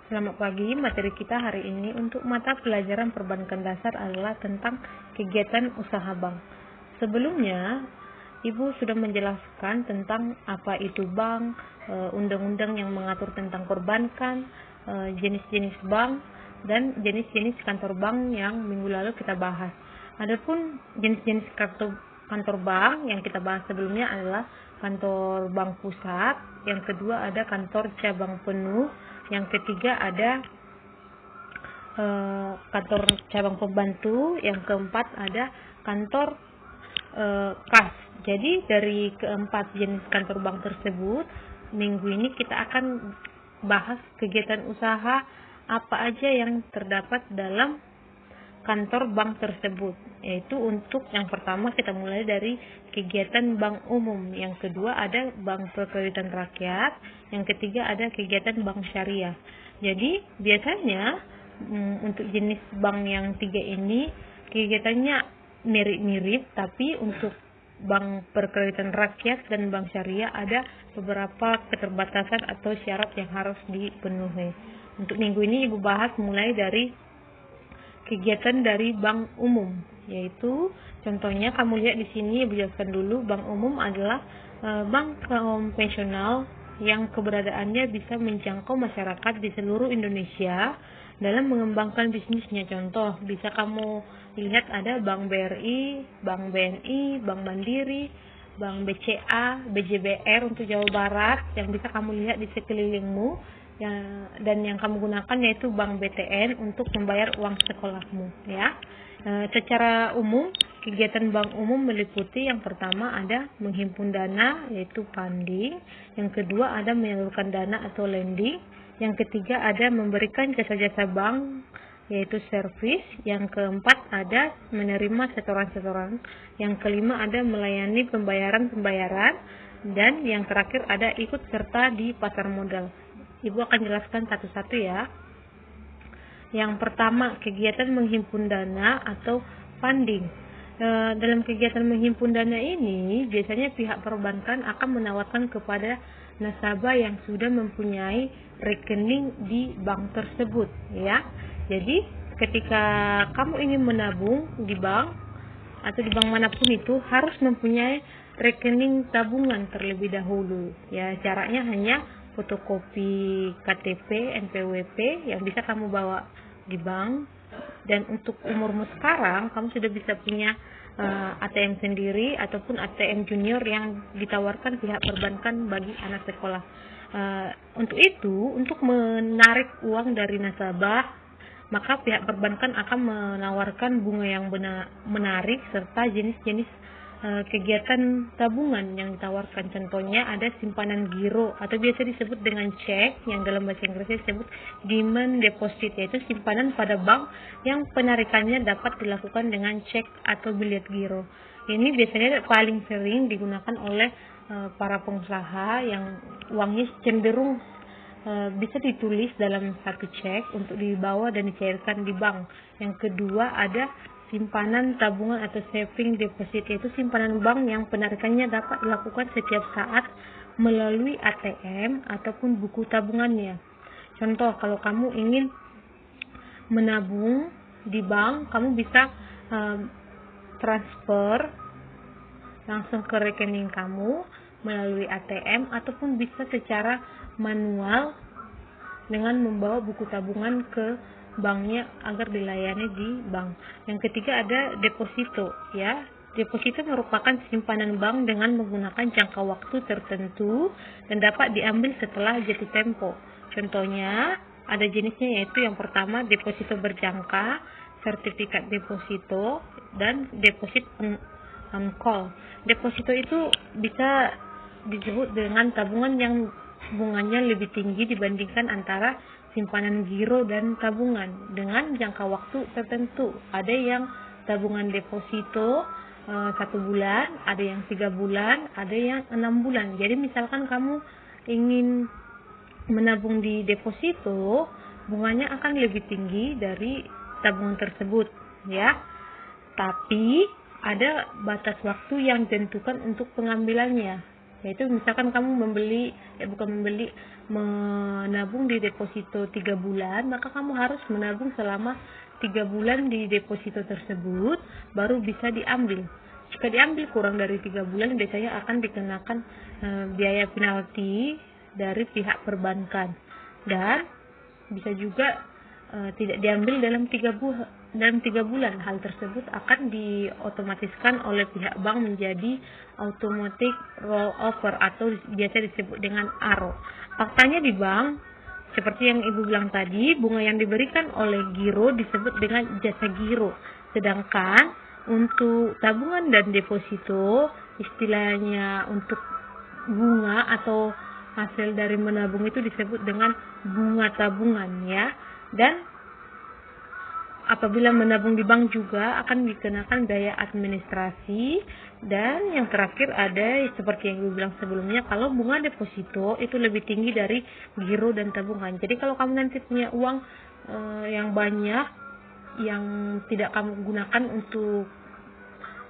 Selamat pagi, materi kita hari ini untuk mata pelajaran perbankan dasar adalah tentang kegiatan usaha bank. Sebelumnya, Ibu sudah menjelaskan tentang apa itu bank, undang-undang yang mengatur tentang perbankan, jenis-jenis bank, dan jenis-jenis kantor bank yang minggu lalu kita bahas. Adapun jenis-jenis kantor bank yang kita bahas sebelumnya adalah kantor bank pusat, yang kedua ada kantor cabang penuh, yang ketiga ada kantor cabang pembantu, yang keempat ada kantor kas. Jadi dari keempat jenis kantor bank tersebut, minggu ini kita akan bahas kegiatan usaha apa aja yang terdapat dalam kantor bank tersebut. Yaitu untuk yang pertama kita mulai dari kegiatan bank umum, yang kedua ada bank perkreditan rakyat, yang ketiga ada kegiatan bank syariah. Jadi biasanya untuk jenis bank yang tiga ini kegiatannya mirip-mirip, tapi untuk bank perkreditan rakyat dan bank syariah ada beberapa keterbatasan atau syarat yang harus dipenuhi. Untuk minggu ini Ibu bahas mulai dari kegiatan dari bank umum, yaitu contohnya kamu lihat di sini, Ibu jelaskan dulu. Bank umum adalah bank konvensional yang keberadaannya bisa menjangkau masyarakat di seluruh Indonesia dalam mengembangkan bisnisnya. Contoh, bisa kamu lihat ada Bank BRI, Bank BNI, Bank Mandiri, Bank BCA, BJBR untuk Jawa Barat yang bisa kamu lihat di sekelilingmu, ya, dan yang kamu gunakan yaitu Bank BTN untuk membayar uang sekolahmu, ya. Secara umum, kegiatan bank umum meliputi yang pertama ada menghimpun dana yaitu funding, yang kedua ada menyalurkan dana atau lending, yang ketiga ada memberikan jasa-jasa bank yaitu service, yang keempat ada menerima setoran-setoran, yang kelima ada melayani pembayaran-pembayaran, dan yang terakhir ada ikut serta di pasar modal. Ibu akan jelaskan satu-satu ya. Yang pertama, kegiatan menghimpun dana atau funding. Dalam kegiatan menghimpun dana ini, biasanya pihak perbankan akan menawarkan kepada nasabah yang sudah mempunyai rekening di bank tersebut, ya. Jadi, ketika kamu ingin menabung di bank atau di bank manapun itu harus mempunyai rekening tabungan terlebih dahulu. Ya, caranya hanya fotokopi KTP, NPWP yang bisa kamu bawa di bank. Dan untuk umurmu sekarang, kamu sudah bisa punya ATM sendiri ataupun ATM junior yang ditawarkan pihak perbankan bagi anak sekolah. Untuk itu, untuk menarik uang dari nasabah, maka pihak perbankan akan menawarkan bunga yang menarik serta jenis-jenis kegiatan tabungan yang ditawarkan. Contohnya ada simpanan giro atau biasa disebut dengan cek, yang dalam bahasa Inggrisnya disebut demand deposit, yaitu simpanan pada bank yang penarikannya dapat dilakukan dengan cek atau bilet giro. Ini biasanya paling sering digunakan oleh para pengusaha yang uangnya cenderung bisa ditulis dalam satu cek untuk dibawa dan dicairkan di bank. Yang kedua ada simpanan tabungan atau saving deposit, yaitu simpanan bank yang penarikannya dapat dilakukan setiap saat melalui ATM ataupun buku tabungannya. Contoh, kalau kamu ingin menabung di bank, kamu bisa transfer langsung ke rekening kamu melalui ATM ataupun bisa secara manual dengan membawa buku tabungan ke banknya agar dilayani di bank. Yang ketiga ada deposito, ya. Deposito merupakan simpanan bank dengan menggunakan jangka waktu tertentu dan dapat diambil setelah jatuh tempo. Contohnya ada jenisnya, yaitu yang pertama deposito berjangka, sertifikat deposito, dan deposit on call. Deposito itu bisa disebut dengan tabungan yang bunganya lebih tinggi dibandingkan antara simpanan giro dan tabungan dengan jangka waktu tertentu. Ada yang tabungan deposito 1 bulan, ada yang 3 bulan, ada yang 6 bulan. Jadi misalkan kamu ingin menabung di deposito, bunganya akan lebih tinggi dari tabungan tersebut, ya. Tapi ada batas waktu yang ditentukan untuk pengambilannya, Yaitu misalkan kamu menabung di deposito 3 bulan, maka kamu harus menabung selama 3 bulan di deposito tersebut baru bisa diambil. Jika diambil kurang dari 3 bulan, biasanya akan dikenakan biaya penalti dari pihak perbankan, dan bisa juga tidak diambil dalam 3 bulan. Hal tersebut akan diotomatiskan oleh pihak bank menjadi automatic rollover atau biasa disebut dengan ARO. Faktanya di bank, seperti yang Ibu bilang tadi, bunga yang diberikan oleh giro disebut dengan jasa giro. Sedangkan untuk tabungan dan deposito, istilahnya untuk bunga atau hasil dari menabung itu disebut dengan bunga tabungan, ya. Dan apabila menabung di bank juga akan dikenakan biaya administrasi. Dan yang terakhir ada seperti yang Ibu bilang sebelumnya, kalau bunga deposito itu lebih tinggi dari giro dan tabungan. Jadi kalau kamu nanti punya uang yang banyak yang tidak kamu gunakan untuk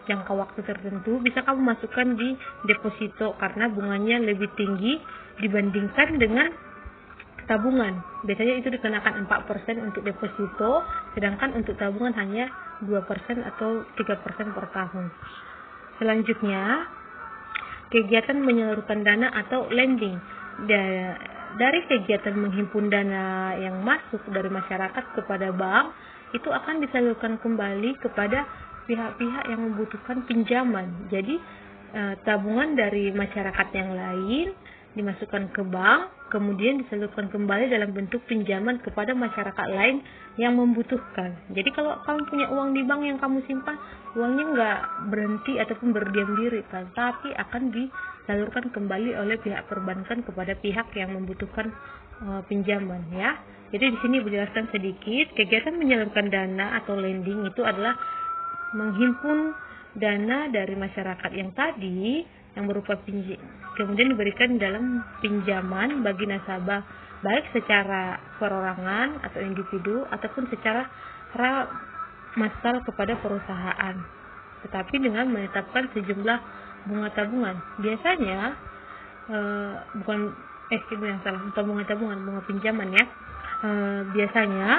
jangka waktu tertentu, bisa kamu masukkan di deposito karena bunganya lebih tinggi dibandingkan dengan tabungan. Biasanya itu dikenakan 4% untuk deposito, sedangkan untuk tabungan hanya 2% atau 3% per tahun. Selanjutnya, kegiatan menyalurkan dana atau lending. Dari kegiatan menghimpun dana yang masuk dari masyarakat kepada bank, itu akan disalurkan kembali kepada pihak-pihak yang membutuhkan pinjaman. Jadi tabungan dari masyarakat yang lain dimasukkan ke bank, kemudian disalurkan kembali dalam bentuk pinjaman kepada masyarakat lain yang membutuhkan. Jadi kalau kamu punya uang di bank yang kamu simpan, uangnya nggak berhenti ataupun berdiam diri, tapi akan disalurkan kembali oleh pihak perbankan kepada pihak yang membutuhkan pinjaman, ya. Jadi di sini dijelaskan sedikit, kegiatan menyalurkan dana atau lending itu adalah menghimpun dana dari masyarakat yang tadi yang berupa kemudian diberikan dalam pinjaman bagi nasabah, baik secara perorangan atau individu ataupun secara massal kepada perusahaan, tetapi dengan menetapkan sejumlah bunga tabungan. Biasanya bukan bunga pinjaman, ya. Biasanya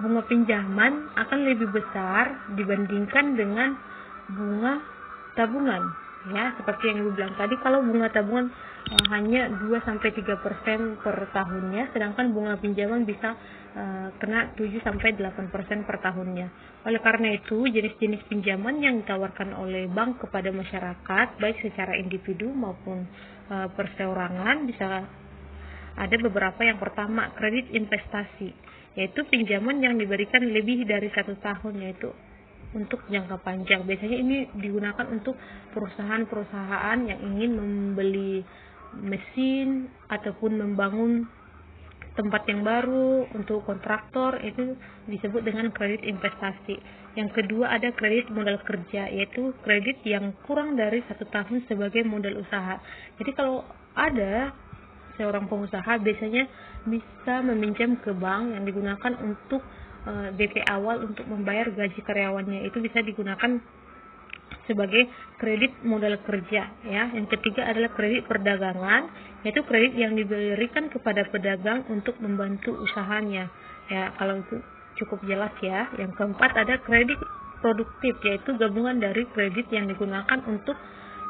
bunga pinjaman akan lebih besar dibandingkan dengan bunga tabungan, ya. Seperti yang Ibu bilang tadi, kalau bunga tabungan hanya 2-3% per tahunnya, sedangkan bunga pinjaman bisa kena 7-8% per tahunnya. Oleh karena itu, jenis-jenis pinjaman yang ditawarkan oleh bank kepada masyarakat, baik secara individu maupun perseorangan, bisa ada beberapa. Yang pertama, kredit investasi, yaitu pinjaman yang diberikan lebih dari 1 tahun, yaitu untuk jangka panjang. Biasanya ini digunakan untuk perusahaan-perusahaan yang ingin membeli mesin ataupun membangun tempat yang baru untuk kontraktor, itu disebut dengan kredit investasi. Yang kedua, ada kredit modal kerja, yaitu kredit yang kurang dari 1 tahun sebagai modal usaha. Jadi kalau ada seorang pengusaha, biasanya bisa meminjam ke bank yang digunakan untuk DP awal untuk membayar gaji karyawannya, itu bisa digunakan sebagai kredit modal kerja, ya. Yang ketiga adalah kredit perdagangan, yaitu kredit yang diberikan kepada pedagang untuk membantu usahanya, ya. Kalau itu cukup jelas, ya. Yang keempat ada kredit produktif, yaitu gabungan dari kredit yang digunakan untuk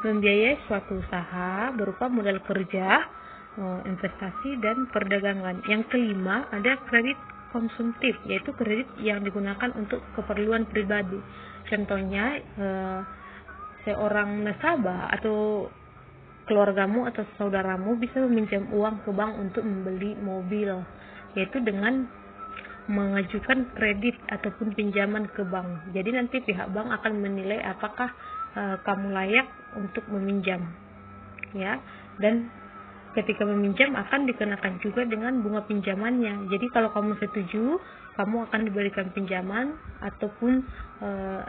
membiayai suatu usaha berupa modal kerja, investasi, dan perdagangan. Yang kelima ada kredit konsumtif, yaitu kredit yang digunakan untuk keperluan pribadi. Contohnya, seorang nasabah atau keluargamu atau saudaramu bisa meminjam uang ke bank untuk membeli mobil, yaitu dengan mengajukan kredit ataupun pinjaman ke bank. Jadi nanti pihak bank akan menilai apakah kamu layak untuk meminjam, ya. Dan ketika meminjam akan dikenakan juga dengan bunga pinjamannya. Jadi kalau kamu setuju, kamu akan diberikan pinjaman, ataupun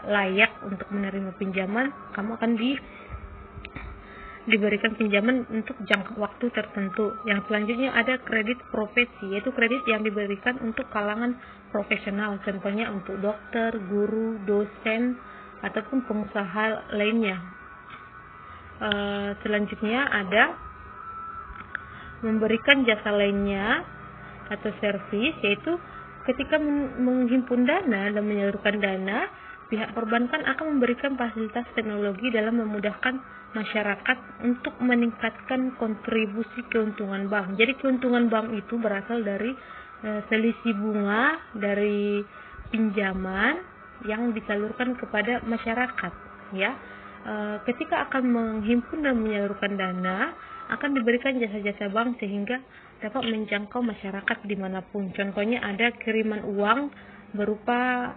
layak untuk menerima pinjaman, kamu akan diberikan pinjaman untuk jangka waktu tertentu. Yang selanjutnya ada kredit profesi, yaitu kredit yang diberikan untuk kalangan profesional, contohnya untuk dokter, guru, dosen, ataupun pengusaha lainnya. Selanjutnya ada memberikan jasa lainnya atau servis, yaitu ketika menghimpun dana dan menyalurkan dana, pihak perbankan akan memberikan fasilitas teknologi dalam memudahkan masyarakat untuk meningkatkan kontribusi keuntungan bank. Jadi keuntungan bank itu berasal dari selisih bunga dari pinjaman yang disalurkan kepada masyarakat, ya. Ketika akan menghimpun dan menyalurkan dana, akan diberikan jasa-jasa bank sehingga dapat menjangkau masyarakat dimanapun. Contohnya ada kiriman uang berupa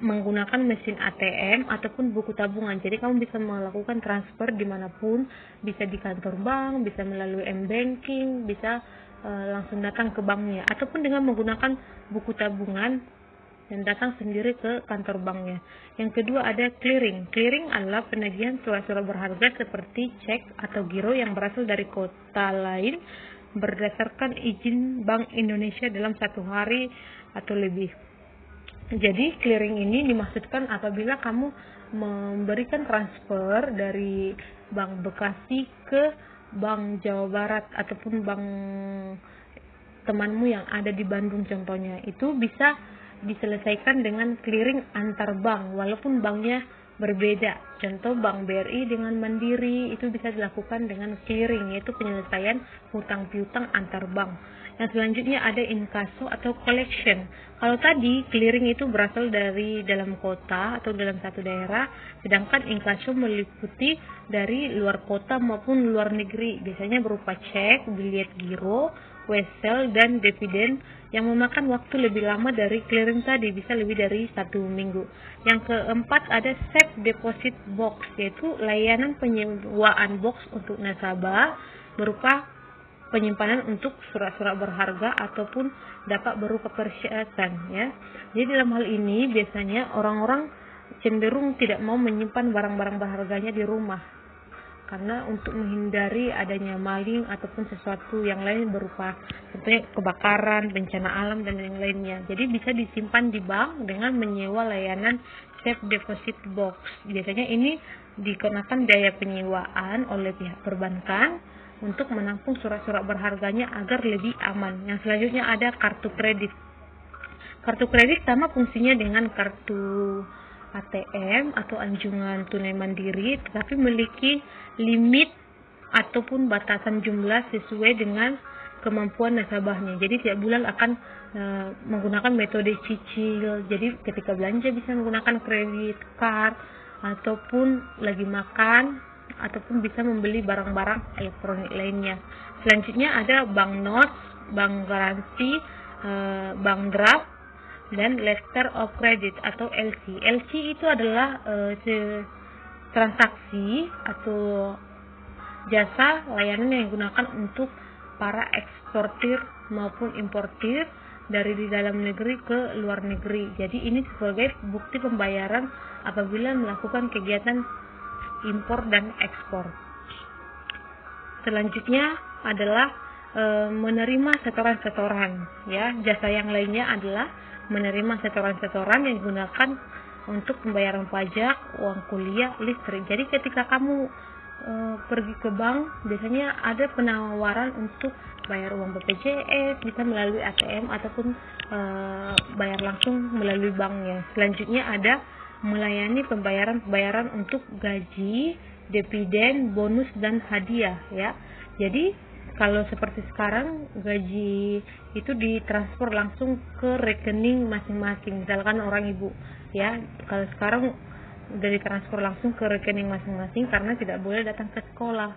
menggunakan mesin ATM ataupun buku tabungan. Jadi kamu bisa melakukan transfer dimanapun, bisa di kantor bank, bisa melalui m-banking, bisa langsung datang ke banknya, ataupun dengan menggunakan buku tabungan dan datang sendiri ke kantor banknya. Yang kedua ada clearing. Clearing adalah penagihan surat-surat berharga seperti cek atau giro yang berasal dari kota lain berdasarkan izin Bank Indonesia dalam 1 hari atau lebih. Jadi clearing ini dimaksudkan apabila kamu memberikan transfer dari Bank Bekasi ke Bank Jawa Barat ataupun bank temanmu yang ada di Bandung contohnya, itu bisa diselesaikan dengan clearing antar bank walaupun banknya berbeda. Contoh Bank BRI dengan Mandiri itu bisa dilakukan dengan clearing, yaitu penyelesaian hutang piutang antar bank. Yang selanjutnya ada inkaso atau collection. Kalau tadi clearing itu berasal dari dalam kota atau dalam satu daerah, sedangkan inkaso meliputi dari luar kota maupun luar negeri. Biasanya berupa cek, bilet giro, wesel, dan dividen yang memakan waktu lebih lama dari clearing tadi, bisa lebih dari 1 minggu. Yang keempat ada safe deposit box, yaitu layanan penyewaan box untuk nasabah berupa penyimpanan untuk surat-surat berharga ataupun dapat berupa persyaratan, ya. Jadi dalam hal ini biasanya orang-orang cenderung tidak mau menyimpan barang-barang berharganya di rumah karena untuk menghindari adanya maling ataupun sesuatu yang lain berupa contohnya kebakaran, bencana alam dan yang lainnya. Jadi bisa disimpan di bank dengan menyewa layanan safe deposit box. Biasanya ini dikenakan biaya penyewaan oleh pihak perbankan untuk menampung surat-surat berharganya agar lebih aman. Yang selanjutnya ada kartu kredit. Kartu kredit sama fungsinya dengan kartu ATM atau anjungan tunai mandiri, tetapi memiliki limit ataupun batasan jumlah sesuai dengan kemampuan nasabahnya. Jadi tiap bulan akan menggunakan metode cicil. Jadi ketika belanja bisa menggunakan kredit card ataupun lagi makan ataupun bisa membeli barang-barang elektronik lainnya. Selanjutnya ada banknotes, bank garansi, bank draft, dan letter of credit atau LC. LC itu adalah transaksi atau jasa layanan yang digunakan untuk para eksportir maupun importir dari di dalam negeri ke luar negeri. Jadi ini sebagai bukti pembayaran apabila melakukan kegiatan impor dan ekspor. Selanjutnya adalah menerima setoran-setoran, ya. Jasa yang lainnya adalah menerima setoran-setoran yang digunakan untuk pembayaran pajak, uang kuliah, listrik. Jadi ketika kamu pergi ke bank, biasanya ada penawaran untuk bayar uang BPJS, bisa melalui ATM ataupun bayar langsung melalui banknya. Selanjutnya ada melayani pembayaran untuk gaji, dividen, bonus, dan hadiah, ya. Jadi kalau seperti sekarang gaji itu ditransfer langsung ke rekening masing-masing, misalkan orang ibu, ya. Kalau sekarang udah ditransfer langsung ke rekening masing-masing karena tidak boleh datang ke sekolah.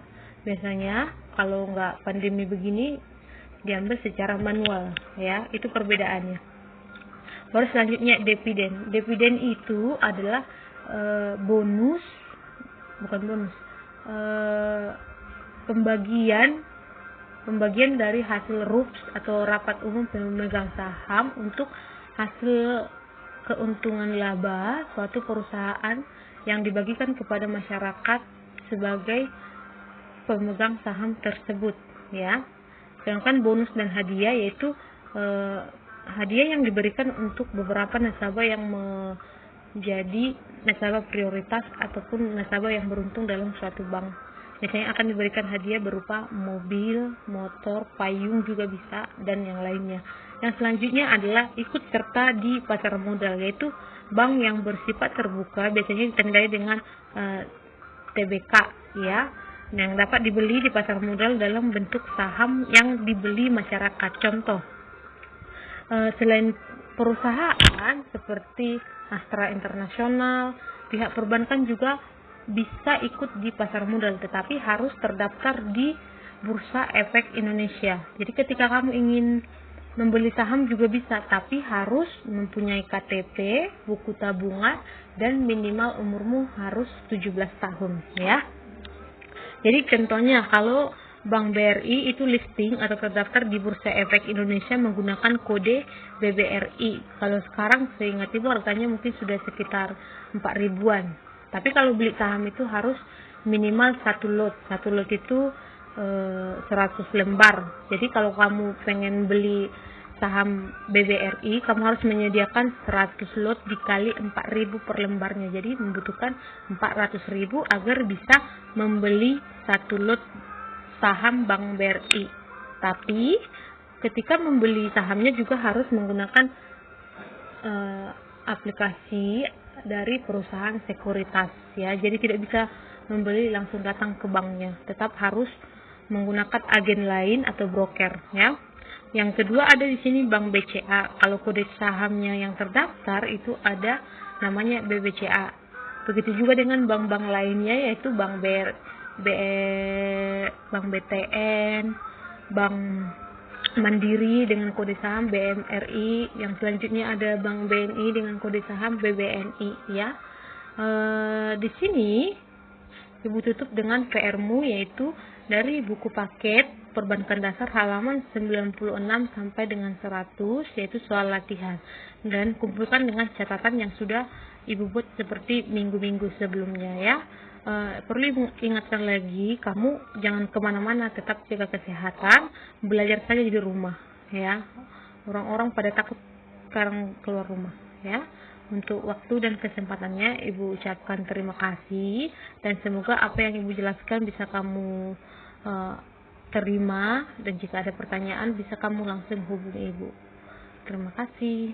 Biasanya kalau nggak pandemi begini diambil secara manual, ya. Itu perbedaannya. Baru selanjutnya dividen. Dividen itu adalah pembagian dari hasil RUPS atau rapat umum pemegang saham untuk hasil keuntungan laba suatu perusahaan yang dibagikan kepada masyarakat sebagai pemegang saham tersebut, ya. Sedangkan bonus dan hadiah yaitu hadiah yang diberikan untuk beberapa nasabah yang jadi nasabah prioritas ataupun nasabah yang beruntung dalam suatu bank. Biasanya akan diberikan hadiah berupa mobil, motor, payung juga bisa, dan yang lainnya. Yang selanjutnya adalah ikut serta di pasar modal, yaitu bank yang bersifat terbuka, biasanya ditandai dengan TBK, ya, yang dapat dibeli di pasar modal dalam bentuk saham yang dibeli masyarakat. Contoh, selain perusahaan seperti Astra Internasional, pihak perbankan juga bisa ikut di pasar modal, tetapi harus terdaftar di Bursa Efek Indonesia. Jadi ketika kamu ingin membeli saham juga bisa, tapi harus mempunyai KTP, buku tabungan, dan minimal umurmu harus 17 tahun, ya. Jadi contohnya kalau Bank BRI itu listing atau terdaftar di Bursa Efek Indonesia menggunakan kode BBRI. Kalau sekarang seingat ibu harganya mungkin sudah sekitar 4 ribuan. Tapi kalau beli saham itu harus minimal 1 lot. 1 lot itu 100 lembar. Jadi kalau kamu pengen beli saham BBRI, kamu harus menyediakan 100 lot dikali 4.000 per lembarnya. Jadi membutuhkan 400.000 agar bisa membeli 1 lot saham Bank BRI. Tapi ketika membeli sahamnya juga harus menggunakan aplikasi dari perusahaan sekuritas, ya. Jadi tidak bisa membeli langsung datang ke banknya, tetap harus menggunakan agen lain atau broker, ya. Yang kedua ada di sini Bank BCA. Kalau kode sahamnya yang terdaftar itu ada namanya BBCA. Begitu juga dengan bank-bank lainnya, yaitu Bank Bank BTN, Bank Mandiri dengan kode saham BMRI. Yang selanjutnya ada Bank BNI dengan kode saham BBNI, ya. Di sini ibu tutup dengan PR-mu, yaitu dari buku paket perbankan dasar halaman 96 sampai dengan 100, yaitu soal latihan, dan kumpulkan dengan catatan yang sudah ibu buat seperti minggu-minggu sebelumnya, ya. Perlu ingatkan lagi, kamu jangan kemana-mana, tetap jaga kesehatan, belajar saja di rumah, ya. Orang-orang pada takut sekarang keluar rumah, ya. Untuk waktu dan kesempatannya ibu ucapkan terima kasih, dan semoga apa yang ibu jelaskan bisa kamu terima, dan jika ada pertanyaan bisa kamu langsung hubungi ibu. Terima kasih.